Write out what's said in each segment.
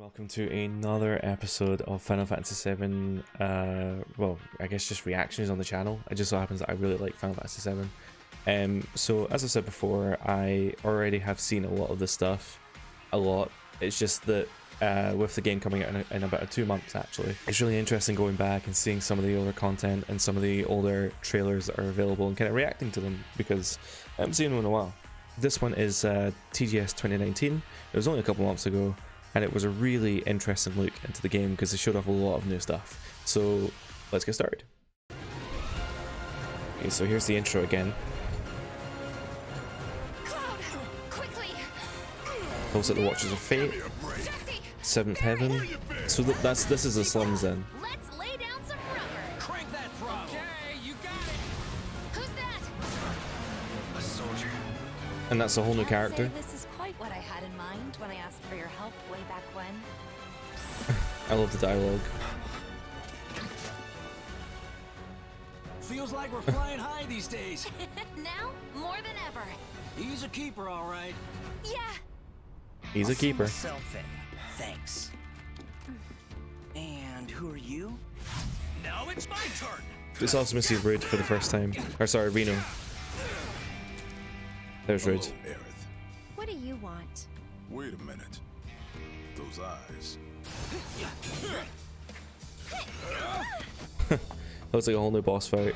welcome to another episode of Final Fantasy VII. Well, I guess just reactions on the channel. It just so happens that I really like Final Fantasy VII. So as I said before, I already have seen a lot of this stuff. It's just that with the game coming out in about 2 months, actually, it's really interesting going back and seeing some of the older content and some of the older trailers that are available and kind of reacting to them, because I haven't seen them in a while. This one is TGS 2019. It was only a couple months ago, and it was a really interesting look into the game because they showed off a lot of new stuff. So let's get started. Okay, so here's the intro again. Cloud, quickly. Looks like the Watchers of Fate, Seventh Heaven. So this is the slums then. Let's lay down some rubber. Crank that throttle. Okay, you got it. Who's that? A soldier. And that's a whole new Can't character. say this is quite what I had in mind when I asked for your help way back when. I love the dialogue. Feels like we're flying high these days. Now, more than ever. He's a keeper, all right. Yeah. He's a keeper. Myself in. Thanks. And who are you? Now it's my turn. It's awesome to see Rude for the first time. Or sorry, Reno. There's Rude. Hello, Aerith. What do you want? Wait a minute. Those eyes. Looks like a whole new boss fight.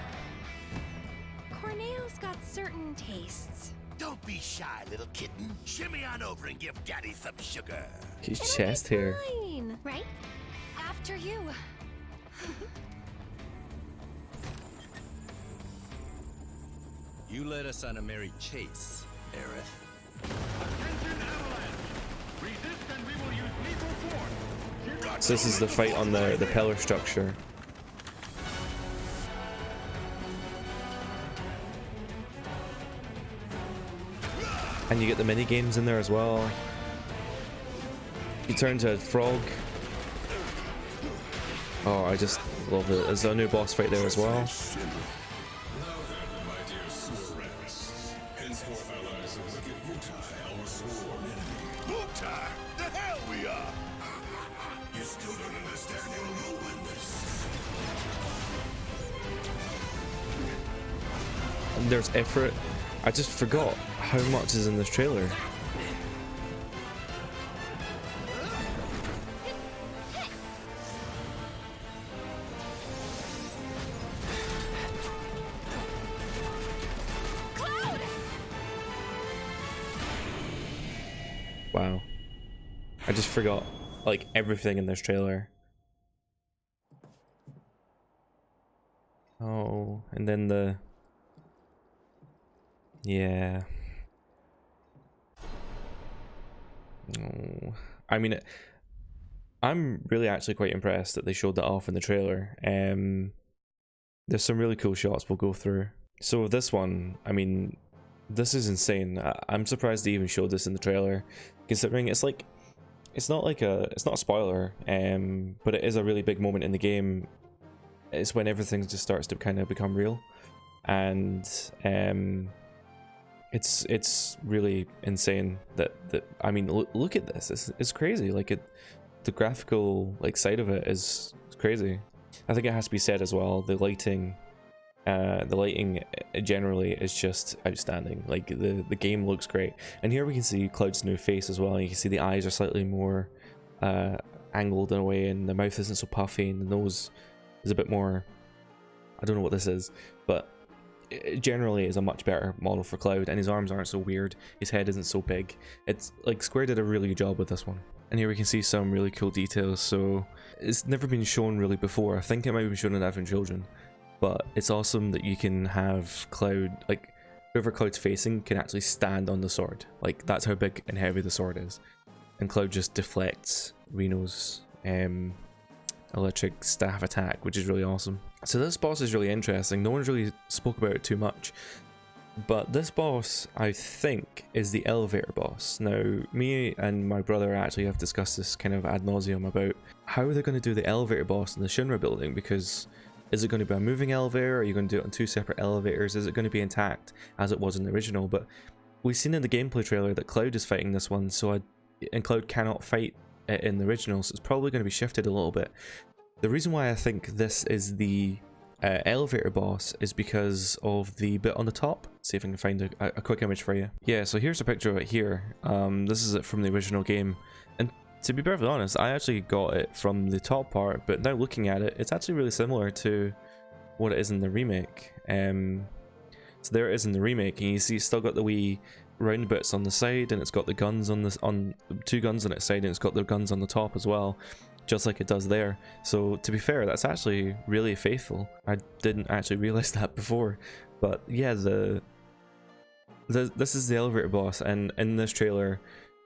Corneo's got certain tastes. Don't be shy, little kitten. Shimmy on over and give Daddy some sugar. His It'll chest be hair. fine, right? After you. You led us on a merry chase, Aerith. So this is the fight on the pillar structure. And you get the mini games in there as well. You turn to a frog. Oh, I just love it. There's a new boss fight there as well. Mutai, the hell we are! You still don't understand your ruinous. And there's effort. I just forgot how much is in this trailer. Cloud! Wow. I just forgot like everything in this trailer. Oh, and then the... Yeah. Oh. I mean, I'm really actually quite impressed that they showed that off in the trailer. There's some really cool shots we'll go through. So this one, I mean, this is insane. I'm surprised they even showed this in the trailer, considering it's like, it's not a spoiler, but it is a really big moment in the game. It's when everything just starts to kind of become real, and it's really insane that I mean, look at this. It's crazy. Like the graphical side of it is crazy. I think it has to be said as well, the lighting generally is just outstanding. Like the game looks great, and here we can see Cloud's new face as well. You can see the eyes are slightly more angled in a way, and the mouth isn't so puffy, and the nose is a bit more, I don't know what this is, but it generally is a much better model for Cloud, and his arms aren't so weird, his head isn't so big. It's like Square did a really good job with this one. And here we can see some really cool details. So it's never been shown really before. I think it might be shown in Advent Children, but it's awesome that you can have Cloud, like whoever Cloud's facing can actually stand on the sword. Like that's how big and heavy the sword is, and Cloud just deflects Reno's electric staff attack, which is really awesome. So this boss is really interesting. No one's really spoke about it too much, but this boss, I think, is the elevator boss. Now, me and my brother actually have discussed this kind of ad nauseum about how they're going to do the elevator boss in the Shinra building, because is it going to be a moving elevator? Are you going to do it on 2 separate elevators? Is it going to be intact as it was in the original? But we've seen in the gameplay trailer that Cloud is fighting this one, and Cloud cannot fight in the original, so it's probably going to be shifted a little bit. The reason why I think this is the elevator boss is because of the bit on the top. See if I can find a quick image for you. Yeah, so here's a picture of it here. This is it from the original game, and to be perfectly honest, I actually got it from the top part, but now looking at it, it's actually really similar to what it is in the remake. So there it is in the remake, and you see it's still got the wee round bits on the side, and it's got the guns on two guns on its side, and it's got the guns on the top as well, just like it does there. So to be fair, that's actually really faithful. I didn't actually realize that before, but yeah, this is the elevator boss, and in this trailer,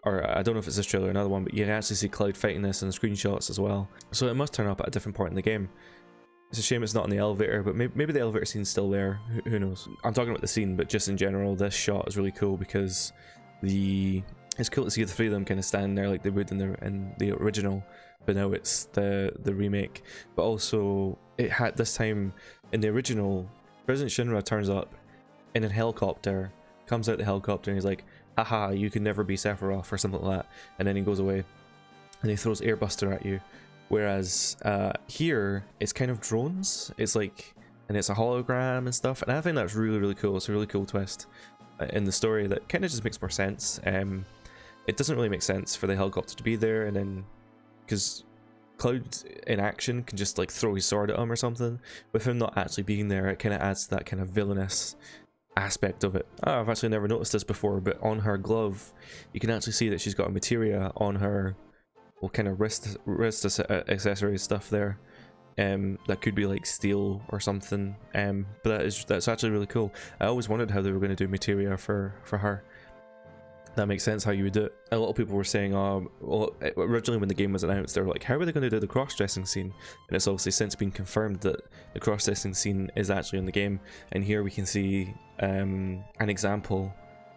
or I don't know if it's this trailer or another one, but you can actually see Cloud fighting this in the screenshots as well. So it must turn up at a different part in the game. It's a shame it's not in the elevator, but maybe the elevator scene's still there. Who knows? I'm talking about the scene, but just in general, this shot is really cool because it's cool to see the three of them kind of standing there like they would in the original, but now it's the remake. But also, it had this time in the original, President Shinra turns up in a helicopter, comes out the helicopter, and he's like, "Haha, you can never be Sephiroth," or something like that, and then he goes away, and he throws Airbuster at you. Whereas here, it's kind of drones. It's like, and it's a hologram and stuff, and I think that's really, really cool. It's a really cool twist in the story that kind of just makes more sense. It doesn't really make sense for the helicopter to be there, and then because Cloud in action can just like throw his sword at him or something. With him not actually being there, it kind of adds to that kind of villainous aspect of it. Oh, I've actually never noticed this before, but on her glove, you can actually see that she's got a materia on her. Well, kind of wrist accessory stuff there, that could be like steel or something, but that's actually really cool. I always wondered how they were going to do materia for her. That makes sense how you would do it. A lot of people were saying, well, originally when the game was announced, they were like, how are they going to do the cross-dressing scene? And it's obviously since been confirmed that the cross-dressing scene is actually in the game, and here we can see an example.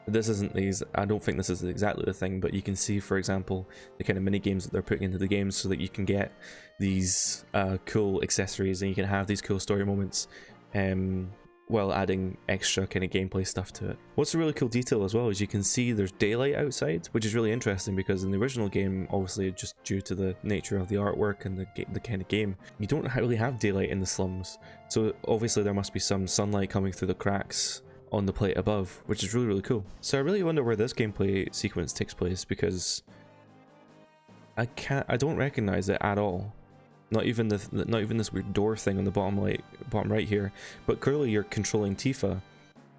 This isn't these, I don't think this is exactly the thing, but you can see, for example, the kind of mini games that they're putting into the game so that you can get these cool accessories and you can have these cool story moments while adding extra kind of gameplay stuff to it. What's a really cool detail as well is you can see there's daylight outside, which is really interesting because in the original game, obviously just due to the nature of the artwork and the kind of game, you don't really have daylight in the slums. So obviously there must be some sunlight coming through the cracks on the plate above, which is really, really cool. So I really wonder where this gameplay sequence takes place because I don't recognize it at all. Not even this weird door thing on the bottom right here. But clearly you're controlling Tifa,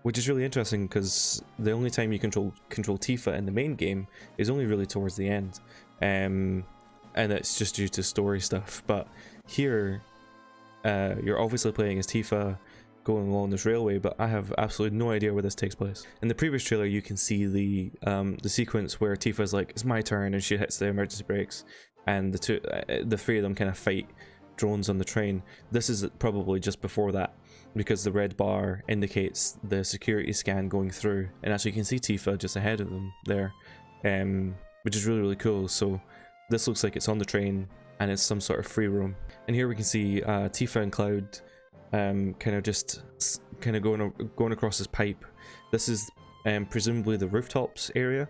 which is really interesting because the only time you control Tifa in the main game is only really towards the end, and it's just due to story stuff. But here, you're obviously playing as Tifa, going along this railway, but I have absolutely no idea where this takes place. In the previous trailer, you can see the sequence where Tifa's like, "It's my turn," and she hits the emergency brakes, and the three of them kind of fight drones on the train. This is probably just before that, because the red bar indicates the security scan going through, and actually you can see Tifa just ahead of them there, which is really, really cool. So this looks like it's on the train, and it's some sort of free roam. And here we can see Tifa and Cloud kind of going across this pipe. This is presumably the rooftops area.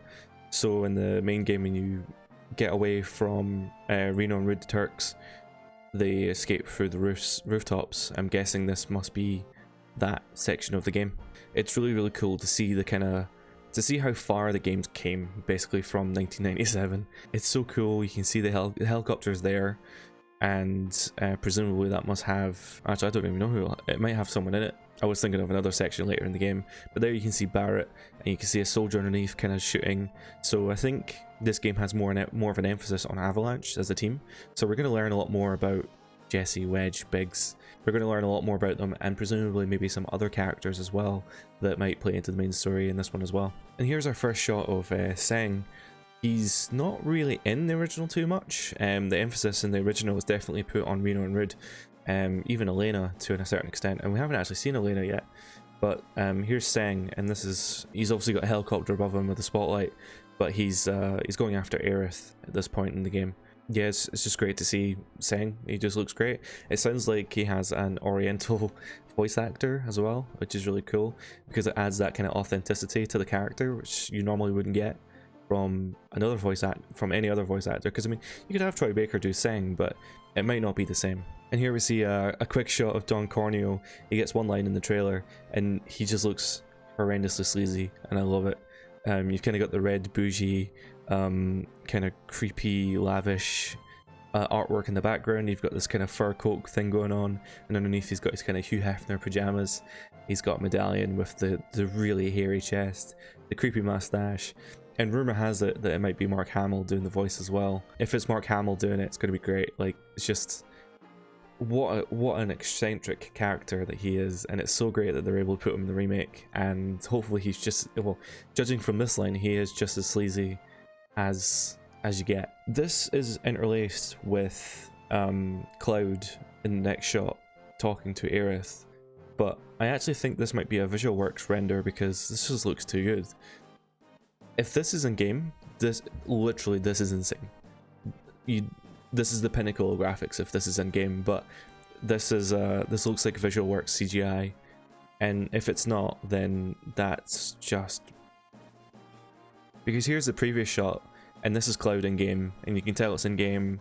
So in the main game, when you get away from Reno and Rude the Turks, they escape through the rooftops. I'm guessing this must be that section of the game. It's really, really cool to see to see how far the games came basically from 1997. It's so cool. You can see the helicopters there, and presumably that must have, actually I don't even know who, it might have someone in it. I was thinking of another section later in the game, but there you can see Barrett, and you can see a soldier underneath kind of shooting. So I think this game has more of an emphasis on Avalanche as a team. So we're going to learn a lot more about Jesse, Wedge, Biggs. We're going to learn a lot more about them, and presumably maybe some other characters as well that might play into the main story in this one as well. And here's our first shot of Seng. He's not really in the original too much. The emphasis in the original was definitely put on Reno and Rude, even Elena to a certain extent, and we haven't actually seen Elena yet. But here's Seng, and he's obviously got a helicopter above him with a spotlight, but he's going after Aerith at this point in the game. Yeah, it's just great to see Seng. He just looks great. It sounds like he has an Oriental voice actor as well, which is really cool because it adds that kind of authenticity to the character, which you normally wouldn't get from another from any other voice actor, because I mean, you could have Troy Baker do Sing, but it might not be the same. And here we see a quick shot of Don Corneo. He gets one line in the trailer and he just looks horrendously sleazy, and I love it. You've kind of got the red bougie, kind of creepy, lavish artwork in the background. You've got this kind of fur coat thing going on, and underneath he's got his kind of Hugh Hefner pajamas. He's got a medallion with the really hairy chest, the creepy mustache, and rumor has it that it might be Mark Hamill doing the voice as well. If it's Mark Hamill doing it, it's going to be great. Like, it's just what an eccentric character that he is, and it's so great that they're able to put him in the remake. And hopefully he's just, well, judging from this line, he is just as sleazy as you get. This is interlaced with Cloud in the next shot talking to Aerith, but I actually think this might be a Visual Works render because this just looks too good. If this is in game, this is insane. This is the pinnacle of graphics if this is in game, but this looks like Visual Works CGI, and if it's not, then that's just, because here's the previous shot, and this is Cloud in game, and you can tell it's in game.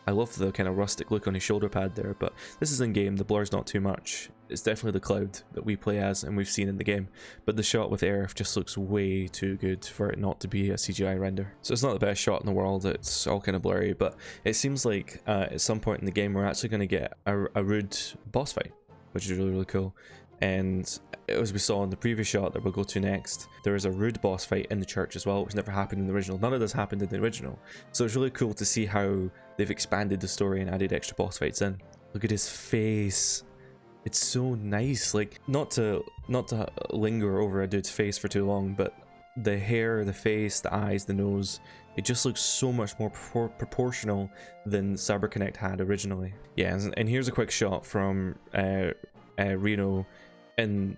I love the kind of rustic look on his shoulder pad there, but this is in game. The blur's not too much. It's definitely the Cloud that we play as and we've seen in the game, but the shot with Aerith just looks way too good for it not to be a CGI render. So it's not the best shot in the world. It's all kind of blurry, but it seems like at some point in the game we're actually going to get a rude boss fight, which is really cool. And as we saw in the previous shot that we'll go to next, there is a rude boss fight in the church as well, which never happened in the original. None of this happened in the original, so it's really cool to see how they've expanded the story and added extra boss fights in. Look at his face. It's so nice. Like, not to linger over a dude's face for too long, but the hair, the face, the eyes, the nose, it just looks so much more proportional than CyberConnect had originally. Yeah, and here's a quick shot from Reno in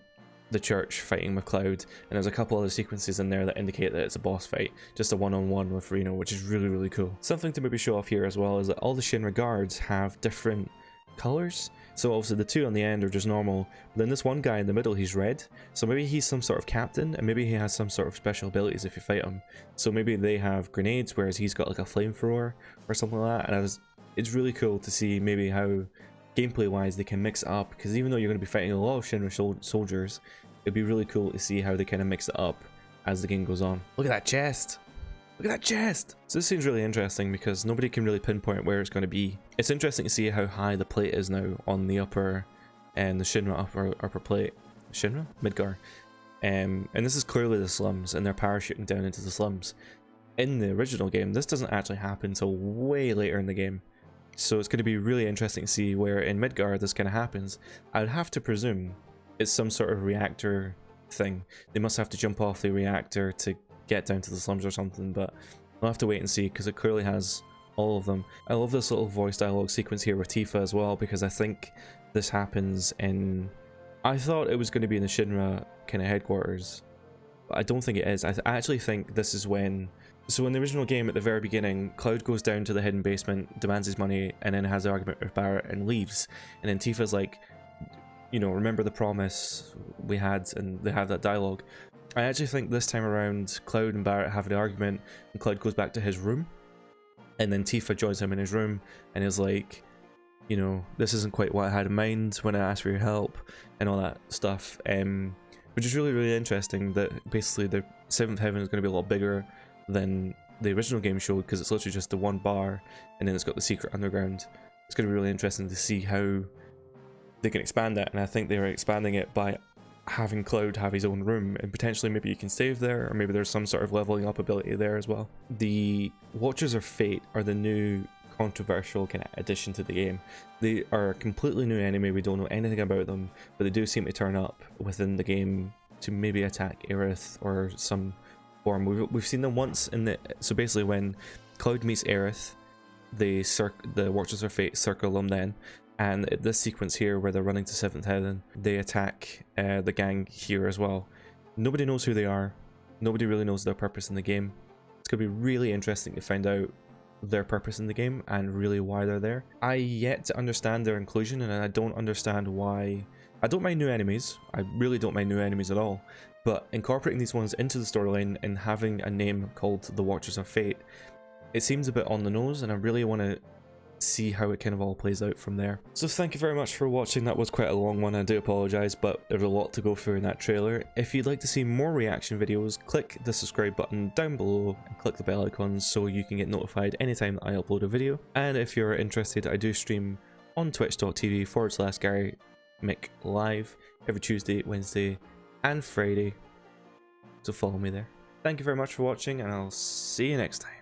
the church fighting with Cloud, and there's a couple other sequences in there that indicate that it's a boss fight, just a one-on-one with Reno, which is really cool. Something to maybe show off here as well is that all the Shinra guards have different colors. So obviously the two on the end are just normal, but then this one guy in the middle, he's red, so maybe he's some sort of captain, and maybe he has some sort of special abilities if you fight him. So maybe they have grenades, whereas he's got like a flamethrower or something like that. And it's really cool to see maybe how gameplay wise they can mix it up, because even though you're going to be fighting a lot of Shinra soldiers, it'd be really cool to see how they kind of mix it up as the game goes on. Look at that chest! Look at that chest! So this seems really interesting because nobody can really pinpoint where it's going to be. It's interesting to see how high the plate is now on the upper and the Shinra upper plate. Shinra? Midgar. And this is clearly the slums, and they're parachuting down into the slums. In the original game, this doesn't actually happen until way later in the game. So it's going to be really interesting to see where in Midgar this kind of happens. I would have to presume it's some sort of reactor thing. They must have to jump off the reactor to get down to the slums or something, but we'll have to wait and see because it clearly has all of them. I love this little voice dialogue sequence here with Tifa as well, because I think this happens in... I thought it was going to be in the Shinra kind of headquarters, but I don't think it is. I actually think this is when... So in the original game, at the very beginning, Cloud goes down to the hidden basement, demands his money, and then has an argument with Barrett and leaves. And then Tifa's like, you know, remember the promise we had, and they have that dialogue. I actually think this time around, Cloud and Barrett have an argument, and Cloud goes back to his room, and then Tifa joins him in his room, and is like, you know, this isn't quite what I had in mind when I asked for your help, and all that stuff. Which is really interesting, that basically the 7th Heaven is going to be a lot bigger than the original game showed, because it's literally just the one bar, and then it's got the secret underground. It's going to be really interesting to see how they can expand that, and I think they're expanding it by having Cloud have his own room, and potentially maybe you can save there, or maybe there's some sort of leveling up ability there as well. The Watchers of Fate are the new controversial kind of addition to the game. They are a completely new enemy, we don't know anything about them, but they do seem to turn up within the game to maybe attack Aerith or some form. We've seen them once in the... So basically when Cloud meets Aerith, the Watchers of Fate circle them then, and this sequence here where they're running to 7th Heaven, they attack the gang here as well. Nobody knows who they are, nobody really knows their purpose in the game. It's going to be really interesting to find out their purpose in the game and really why they're there. I yet to understand their inclusion, and I don't understand why I don't mind new enemies, I really don't mind new enemies at all, but incorporating these ones into the storyline and having a name called the Watchers of Fate, it seems a bit on the nose, and I really want to see how it kind of all plays out from there. So thank you very much for watching. That was quite a long one, I do apologise, but there's a lot to go through in that trailer. If you'd like to see more reaction videos, click the subscribe button down below and click the bell icon so you can get notified anytime that I upload a video. And if you're interested, I do stream on twitch.tv/GaryMcLive every Tuesday, Wednesday and Friday, so follow me there. Thank you very much for watching, and I'll see you next time.